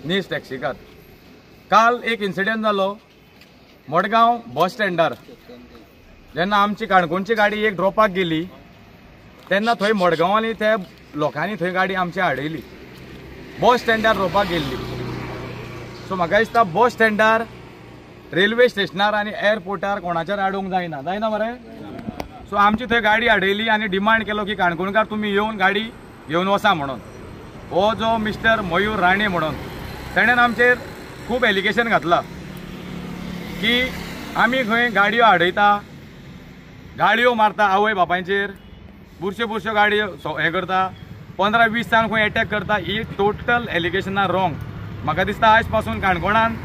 नीस टॅक्सीकार। काल एक इन्सिडेंट जालो मडगांव बस स्टँडार। जेन्ना आमची काणकोणची गाडी एक ड्रॉपाक गेली तेन्ना थंय मडगांवांनी ते लोकांनी थंय गाडी आमची हाडयली, बस स्टँडार ड्रॉपाक गेल्ली। सो म्हाका दिसता बस स्टँडार, रेल्वे स्टेशनार आनी एअरपोर्टार कोणाचेर हाडूंक जायना मरे। सो आमची थंय गाडी हाडयली आनी डिमांड केलो की काणकोणकार तुमी येवन गाडी घेवन वचा म्हणून। हो जो मिस्टर मयूर राणे म्हणून ताणें आमचेर खूब एलिगेशन घातला की आमी खंय गाडयो हाडयता, गाडयो मारता आवय बापायचेर, बुरश्यो गाडयो हे करता, 15-20 जाण खंय एटॅक करता। ही टोटल एलिगेशन आर रॉंग। म्हाका दिसता आयज पासून काणकोणान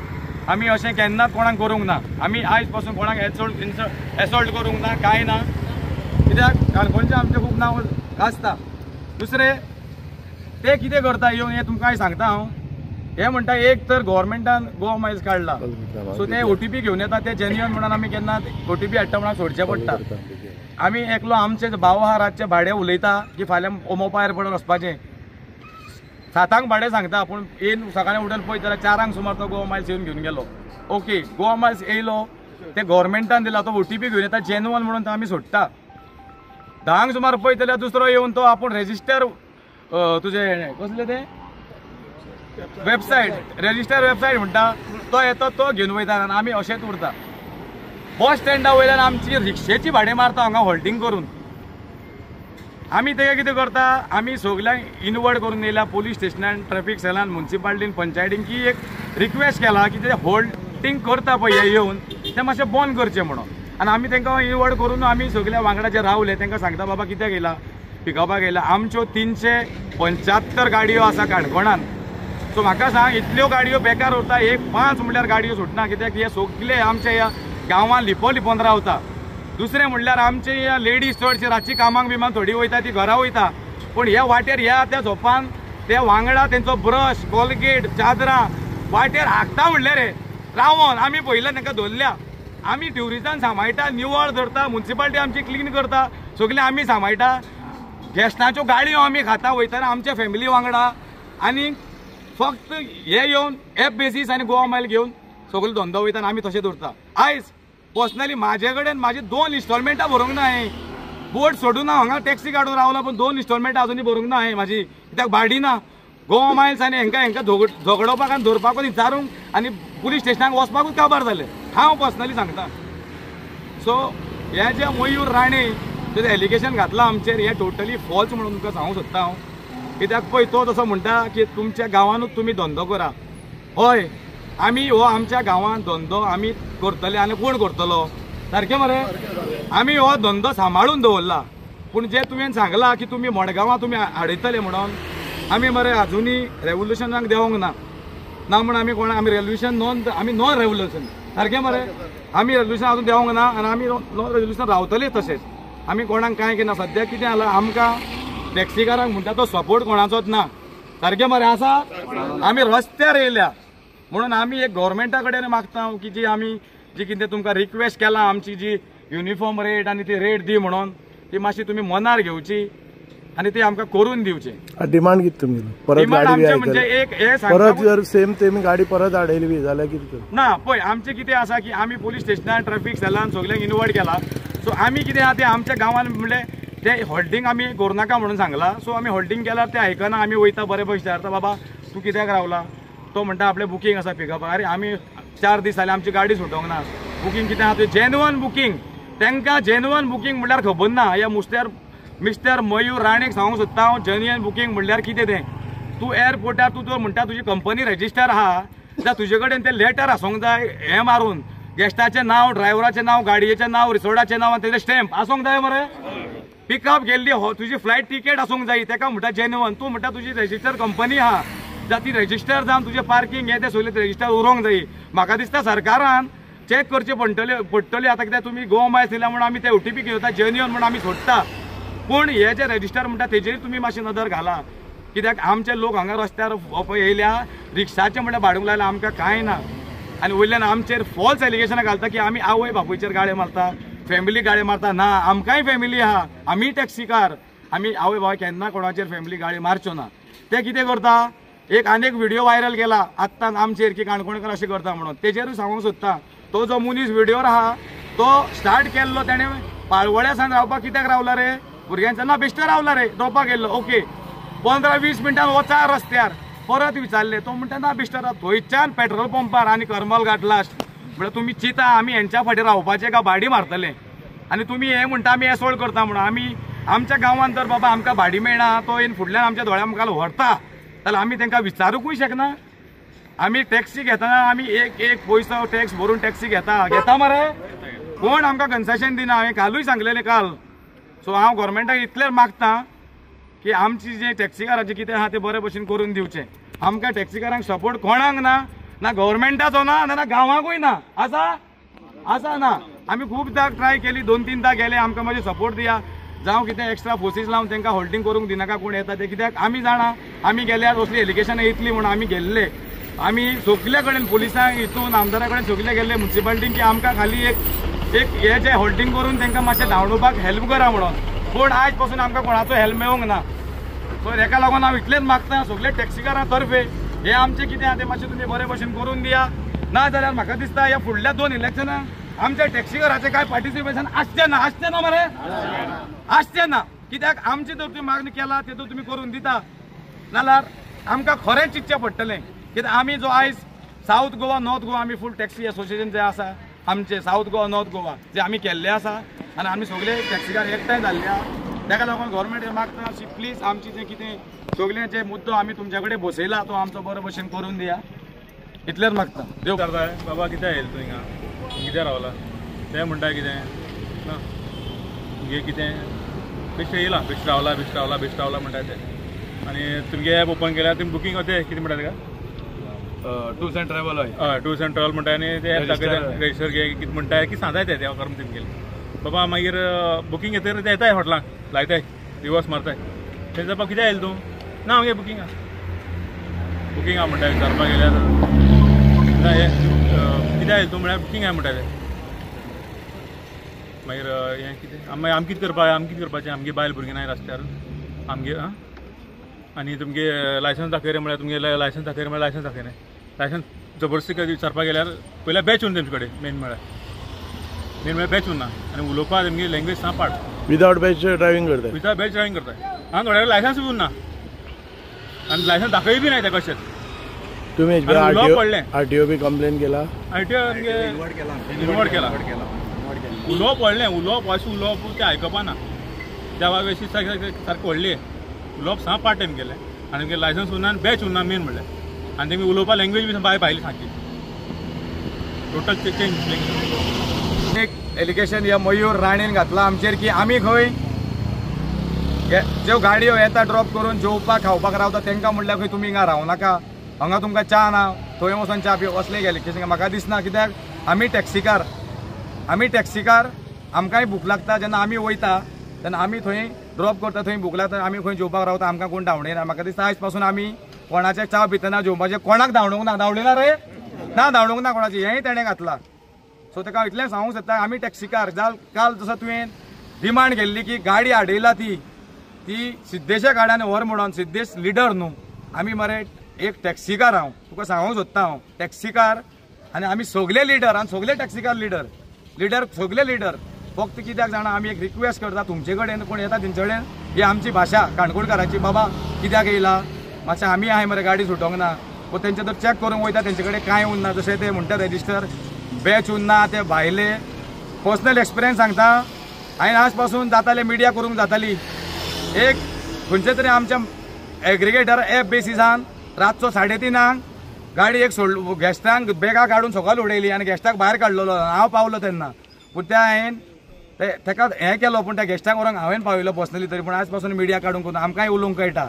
आमी अशें केन्नाच कोणाक करूंक ना। आमी आयज पासून कोणाक एसॉल्ट करूंक ना, कांय ना, कित्याक काणकोणचें आमचें खूब नांव आसता। दुसरें ते कितें करता येवन हें तुमकां सांगता हांव। हे म्हणटा एक तर गव्हर्मेंटान गोवा मायल्स काडला, सो ते OTP घेवन येता, ते जेन्युअन म्हणून आमी केन्ना OTP हाडटा म्हणून सोडचें पडटा। आमी एकलो आमचे भाव आहा रातचे भाडें उलयता की फाल्यां मोपा एअरपोर्टार वचपाचें, 7 भाडें सांगता, पूण येवन सकाळीं उठून पळयत जाल्यार 4 सुमार तो गोवा मायल्स येवन घेवन गेलो। ओके, गोवा मायल्स येयलो, ते गव्हर्मेंटान दिला, तो OTP घेवन येता जेन्युअन म्हणून तो आमी सोडटा। 10 सुमार पळयत जाल्यार दुसरो येवन तो आपूण रेजिस्टर तुजें कसलें तें वेबसायट रेजिस्टर वेबसायट म्हणटा तो येतो, तो घेवन वयता आनी आमी अशेंच उरता। बस स्टँडा वयल्यान आमची रिक्षेची भाडें मारता हांगा होल्डिंग करून। आमी तेका कितें करता, आमी सगल्यांक इनवर्ट करून येयला पुलीस स्टेशनान, ट्रॅफिक सेलान, म्युन्सिपाल्टीन, पंचायतीन की एक रिक्वेस्ट केला की ते होल्डिंग करता पळय हे येवन ते मातशें बंद करचें म्हणून। आनी आमी तांकां इनवर्ट करून आमी सगल्या वांगडा जे रावले तांकां सांगता बाबा कित्याक येयला, पिकअपाक येयला। आमच्यो 375 गाडयो आसा काणकोणान। सो म्हाका सांग इतल्यो गाडयो बेकार उरता, एक 5 म्हणल्यार गाडयो सुटना, कित्याक हे सगळे आमच्या ह्या गांवांत लिपोन रावता। दुसरें म्हणल्यार आमचे ह्या लेडीज चडशे रातची कामाक बिमाक थोडी वयता, ती घरा वयता, पूण ह्या वाटेर ह्या त्या झोपान ते वांगडा तेंचो ब्रश, कोलगेट, चादरां वाटेर हाकता म्हणले रे रावोन। आमी पयल्या तांकां धरल्या, आमी ट्युरिस्टांक सांबाळटा, निवळ धरता, म्युन्सिपाल्टी आमची क्लीन करता, सगळे आमी सांबाळटा। गॅस्टाच्यो गाडयो आमी खाता वयताना आमच्या फॅमिली वांगडा, आनी फक्त हे येवन एप बेसीस आनी गोवा मायल घेवन सगळो धंदो वयता, आमी तशें दवरता। आयज पर्सनली म्हाजे कडेन म्हाजी 2 इन्स्टॉलमेंटां भरूंक ना हांवें, बोट सोडून हांगा टॅक्सी काडून रावला, पूण 2 इन्स्टॉलमेंटां अजुनी भरूंक ना हांवें म्हाजी, कित्याक भाडी ना। गोवा मायल्स आनी हेंकां झगडोवपाक आनी धरपाकूच विचारूंक आनी पुलीस स्टेशनाक वचपाकूच काबार जालें, हांव पर्सनली सांगता। सो हे जे मयूर राणे जे एलिगेशन घातलां आमचेर, हे टोटली फॉल्स म्हणून तुमकां सांगूंक सोदता हांव। कित्याक पळय तो तसो म्हणटा की तुमच्या गांवांनूच तुमी धंदो करा। हय, आमी हो आमच्या गांवांत धंदो आमी करतले आनी कोण करतलो, सारकें मरे? आमी हो धंदो सांबाळून दवरला, पूण जे तुवें सांगलां की तुमी मडगांवां तुमी हाडयतले म्हणून, आमी मरे आजुनी रेवल्युशनाक देवंक ना म्हणून आमी कोणाक आमी रेवल्युशन आमी नॉन रेवल्युशन, सारकें मरे? आमी रेवल्युशन आजून देवंक ना आनी आमी नॉन रेवल्युशन रावतले तशेंच। आमी कोणाक कांय केना। सद्या कितें जालां, आमकां टॅक्सीकारांक म्हणटा तो सपोर्ट कोणाचोच ना, सारकें मरे आसा? आमी रस्त्यार येयल्या म्हणून आमी एक गव्हर्मेंटा कडेन मागता की जी कितें तुमकां रिक्वेस्ट केला, आमची जी युनिफॉर्म रेट आनी ती रेट दी म्हणून, ती मातशी तुमी मनार घेवची आनी ती आमकां करून दिवची। डिमांड कितें तुमची? परत गाडी म्हणजे एक हे परत जर सेम तेमी गाडी परत हाडयली जाल्यार कितें ना? पळय आमचें कितें आसा की आमी पुलीस स्टेशनार, ट्रॅफिक सेलान सगळ्यांक इनवर्ट केला। सो आमी कितें आहा ते आमच्या गांवांत म्हणले ते होल्डिंग आमी करूं नाका म्हणून सांगला। सो आमी होल्डिंग केल्यार ते आयकना, आमी वयता बरे पयशे विचारता, बाबा तूं कित्याक रावला? तो म्हणटा आपले बुकींग आसा पिकअपाक। अरे आमी 4 दीस जाले आमची गाडी सुटोंक ना, बुकींग कितें आहा ते जेन्युअन बुकींग, तांकां जेन्युअन बुकींग म्हणल्यार खबर ना। ह्या मिस्टर मयूर राणेक सांगूंक सोदता हांव, जेन्युअन बुकींग म्हणल्यार कितें तें। तूं एअरपोर्टार तूं म्हणटा तुजी कंपनी रजिस्टर आहा जाल्यार तुजे कडेन तें लेटर आसूंक जाय, हें मारून गेस्टाचें नांव, ड्रायव्हराचें नांव, गाडयेचें नांव, रिसोर्टाचें नांव आनी तेजें स्टॅम्प आसूंक जाय मरे। पिकअप गेल्ली तुजी फ्लायट तिकेट आसूंक जाय, ताका म्हणटा जेन्युअन। तूं म्हणटा तुजी रजिस्टर कंपनी आहा जाल्यार ती रजिस्टर जावन तुजें पार्किंग हें तें सगळें रजिस्टर उरोंक जाय। म्हाका दिसता सरकारान चॅक करचें पडटलें आतां, कित्याक तुमी गोवा मायल्स दिला म्हणून आमी ते OTP घेता जेन्युअन म्हणून आमी सोडटा, पूण हे जे रजिस्टर म्हणटा तेजेर तुमी मातशी नदर घाला, कित्याक आमचे लोक हांगा रस्त्यार येयल्या, रिक्षाचें म्हणल्यार भाडूंक लायला, आमकां कांय ना। आनी वयल्यान आमचेर फॉल्स एलिगेशनां घालता की आमी आवय बापूयचेर गाडे मारता, फॅमिली गाडी मारता। ना, आमकांय फॅमिली आहा, आमी टॅक्सीकार, आमी आवय बापूय केन्ना कोणाचेर फॅमिली गाडी मारच्यो ना। ते कितें करता, एक अनेक व्हिडिओ व्हायरल केला आत्ताच आमचेर की काणकोणकर अशें करता म्हणून, तेजेरूय सांगूंक सोदता तो जो मनीस व्हिडिओर आहा तो स्टार्ट केल्लो तेणें पाळवळ्या सावन रावपाक कित्याक रावला रे, भुरग्यांचा ना बेश्टो रावला रे, रोवपाक गेल्लो ओके 15-20 मिनटां वचा रस्त्यार परत विचारले तो म्हणटा ना बेश्टो राव, थंयच्यान पेट्रोल पंपार आनी करमल घाट लास्ट म्हळ्यार तुमी चिता आमी हेंच्या फाटीं रावपाचें काय भाडी मारतले आनी तुमी हे म्हणटा आमी एसोल्ट करता म्हणून. आमी आमच्या गांवांत जर बाबा आमकां भाडी मेळना तो येवन फुडल्यान आमच्या दोळ्या मुखार व्हरता जाल्यार आमी तांकां विचारूंकूय शकना. आमी टॅक्सी घेतना आमी एक पयसो टॅक्स भरून टॅक्सी घेता मरे, कोण आमकां कन्सेशन दिना. हांवें कालूय सांगलेलें काल. सो हांव गोवोरमेंटाक इतलें मागतां की आमची जे टॅक्सीकारांचें कितें आहा तें बरे भशेन करून दिवचें. आमकां टॅक्सीकारांक सपोर्ट कोणाक ना गव्हर्मेंटाचो ना गांवांकूय ना, आसा ना. आमी खूबदां ट्राय केली, 2-3दां गेले, आमकां मातशें सपोर्ट दिया, जावं कितें एक्स्ट्रा फोर्सीस लावन तांकां होल्डिंग करूंक दिनाका कोण येता ते, कित्याक आमी जाणा आमी गेल्यार असली एलिगेशनां येतली म्हणून आमी गेल्ले. आमी सगळे कडेन पुलिसांक हितून आमदारा कडेन सगळे गेल्ले म्युन्सिपालिटीक की आमकां खाली एक हे जे होल्डिंग करून तांकां मातशें धांवडोवपाक हेल्प करा म्हणून, पूण आयज पासून आमकां कोणाचो हेल्प मेळूंक ना. सो हेका लागून हांव इतलेंच मागतां सगळे टॅक्सीकारां तर्फे हे आमचें कितें आहा तें मातशें तुमी बरे भशेन करून दिया. ना जाल्यार म्हाका दिसता ह्या फुडल्या 2 इलेक्शनाक आमच्या टॅक्सीकाराचें काय पार्टिसिपेशन आसचें ना मरे, आसचें ना. कित्याक आमची जर तुमी मागणी केला तेतून तुमी करून दिता नाल्यार आमकां खरेंच चिंतचें पडटलें. कित्याक आमी जो आयज साऊथ गोवा नॉर्थ गोवा आमी फूल टॅक्सी एसोसिएशन जे आसा आमचे साऊथ गोवा नॉर्थ गोवा जे आमी केल्ले आसा आनी आमी सगळे टॅक्सीकार एकठांय जाल्ले आहा. ताका लागून गोवोरमेंट मागता की प्लीज आमची जें कितें सगळ्यांचे मुद्दो आमी तुमचे कडेन बसयला तो आमचो बरे भशेन करून दिया, इतलेंच मागता. देव करताय बाबा कितें येयला तूं हिंगा कितें रावला तें म्हणटा कितें ना तुमगे कितें बेश्ट येयला बेश्ट रावला म्हणटा तें. आनी तुमगे एप ओपन केल्यार तुमी बुकींग तें कितें म्हणटा तेका टूर्स एंड ट्रॅव्हल हय टूर्स एंड ट्रॅव्हल म्हणटा आनी ते एप दाखयता रजिस्टर घे कितें म्हणटा की सांगताय ते देवा करून तेमगेले बाबा मागीर बुकींग येतकीर ते येताय हॉटलांक लायताय रिवर्स मारताय ते बाबा कितें येयला तूं ना आमगे बुकींग आहा म्हणटा विचारपाक गेल्यार ना हे कितें येयला तूं म्हळ्यार बुकींग आहा म्हणटा ते. मागीर हें कितें मागीर आमी कितें करपाचें आमगे बायल भुरगीं नाय रस्त्यार आमगे आनी तुमगे लायसन्स दाखय रे म्हळ्यार तुमगे लायसन्स दाखय रे म्हळ्यार लायसन्स दाखयनाय. लायसन्स जबरदस्ती विचारपाक गेल्यार पयल्यार बॅच उरना तेमचे कडेन मेन म्हळ्यार बॅच उरना आनी उलोवपाक तेमगे लँग्वेज सांपाड विदाउट बॅच ड्रायव्हिंग करता. विदाउट बॅच ड्रायव्हिंग करताय आनी थोड्या लायसन्स उरना आनी लायसन्स दाखय बी नाय ते कशेंच. तुम्ही पडलें आरटीओ बी कंप्लेन केला. आरटीओ इनवर्ट केला उलोवप व्हडलें उलोवप अशें उलोवप तें आयकपाना त्या अशी सारकें व्हडली उलोवप सा पार्ट टायम केलें आनी तुमगे लायसन्स उरना आनी बॅच उरना मेन म्हणल्यार आनी तेमी उलोवपा लँग्वेज बी भायली सारकी टोटल चेंज. एक एलिगेशन ह्या मयूर राणेन घातला आमचेर की आमी खंय ज्यो गाडयो येता ड्रॉप करून जेवपाक खावपाक रावता तांकां म्हणल्यार खंय तुमी हिंगा रावं नाका, हांगा तुमकां च्या ना थंय वचून च्या पिवप असलें एलिगेशन म्हाका दिसना. कित्याक आमी टॅक्सीकार आमकांय भूक लागता जेन्ना आमी वयता तेन्ना आमी थंय ड्रॉप करता थंय भूक लागता आमी खंय जेवपाक रावता आमकां कोण धांवडयना. म्हाका दिसता आयज पासून आमी कोणाचे च्या पितना जेवपाचें कोणाक धांवडोवंक ना. धांवडयना रे ना धांवडोवंक ना कोणाची हेंय तेणें घातला. सो ताका इतलें सांगूंक सोदता आमी टॅक्सीकार काल जसो तुवें डिमांड केल्ली की गाडी आडयला ती सिद्धेशा गाड्यान व्हर म्हणून. सिद्धेश लिडर न्हू आमी मरे एक टॅक्सीकार. हांव तुका सांगूंक सोदता हांव टॅक्सीकार आनी आमी सगळे लिडर आनी सगळे टॅक्सीकार लिडर सगळे लिडर. फक्त कित्याक जाणा आमी एक रिक्वेस्ट करता तुमचे कडेन कोण येता तेंचे कडेन ही आमची भाशा काणकोणकाराची बाबा कित्याक येयला मातशें आमी आहाय मरे गाडी सुटोंक ना वो तेंचे जर चॅक करूंक वयता तेंचे कडेन कांय उरना जशें ते म्हणटा रजिस्टर बॅच उरना ते भायले पर्सनल एक्सपिरियन्स सांगता. हांवें आज पासून जाताले मिडिया करूंक जाताली एक खंयचे तरी आमच्या एग्रिगेटर एप बेसिसान रातचो 3:30 गाडी एक गॅस्टांक बॅगा काडून सकयल उडयली आनी गॅस्टाक भायर काडलेलो हांव पावलो तेन्ना. पूण त्या हांवें ताका हें केलो पूण त्या गॅस्टाक व्हरोंक हांवें पावयलो पर्सनली तरी पूण आज पासून मिडिया काडूंक करून आमकांय उलोवंक कळटा.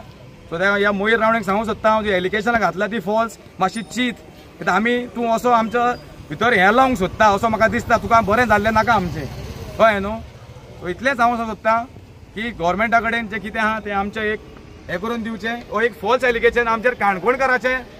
सो त्या ह्या मयूर रावणेक सांगूंक सोदता हांव जी एलिगेशनां घातला ती फॉल्स मातशी चीत. कित्याक आमी तूं असो आमच्या भितर हें लावंक सोदता असो म्हाका दिसता. तुका बरें जाल्लें नाका आमचें कळ्ळें न्हू. सो इतलेंच सांगूंक सोदता की गव्हर्मेंटा कडेन जें कितें आहा तें आमचें एक हें करून दिवचें. हो एक फॉल्स एलिगेशन आमचेर काणकोणकाराचें